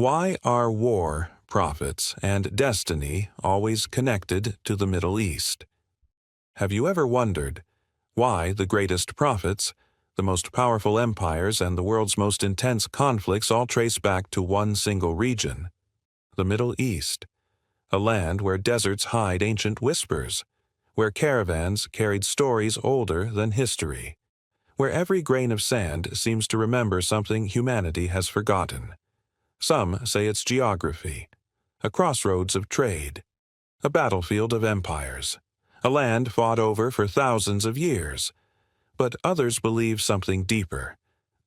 Why are war, prophets, and destiny always connected to the Middle East? Have you ever wondered why the greatest prophets, the most powerful empires, and the world's most intense conflicts all trace back to one single region, the Middle East, a land where deserts hide ancient whispers, where caravans carried stories older than history, where every grain of sand seems to remember something humanity has forgotten? Some say it's geography, a crossroads of trade, a battlefield of empires, a land fought over for thousands of years. But others believe something deeper,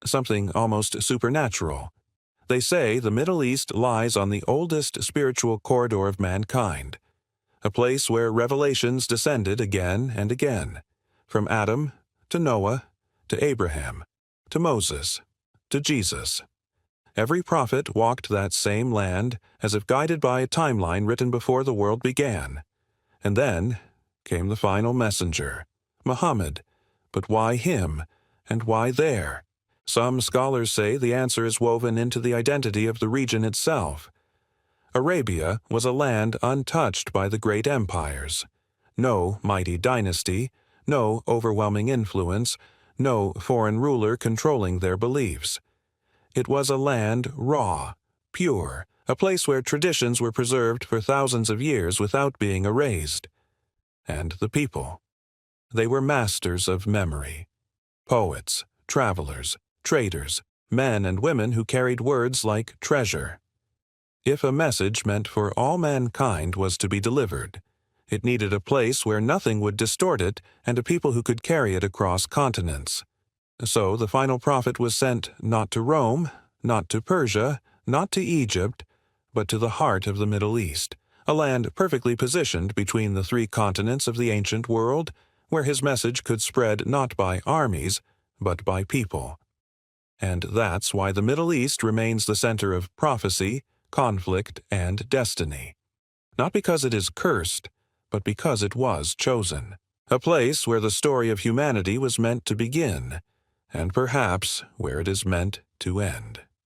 something almost supernatural. They say the Middle East lies on the oldest spiritual corridor of mankind, a place where revelations descended again and again, from Adam to Noah to Abraham to Moses to Jesus. Every prophet walked that same land as if guided by a timeline written before the world began. And then came the final messenger, Muhammad. But why him, and why there? Some scholars say the answer is woven into the identity of the region itself. Arabia was a land untouched by the great empires. No mighty dynasty, no overwhelming influence, no foreign ruler controlling their beliefs. It was a land raw, pure, a place where traditions were preserved for thousands of years without being erased. And the people. They were masters of memory. Poets, travelers, traders, men and women who carried words like treasure. If a message meant for all mankind was to be delivered, it needed a place where nothing would distort it and a people who could carry it across continents. So the final prophet was sent not to Rome, not to Persia, not to Egypt, but to the heart of the Middle East, a land perfectly positioned between the three continents of the ancient world, where his message could spread not by armies, but by people. And that's why the Middle East remains the center of prophecy, conflict, and destiny. Not because it is cursed, but because it was chosen. A place where the story of humanity was meant to begin, and perhaps where it is meant to end.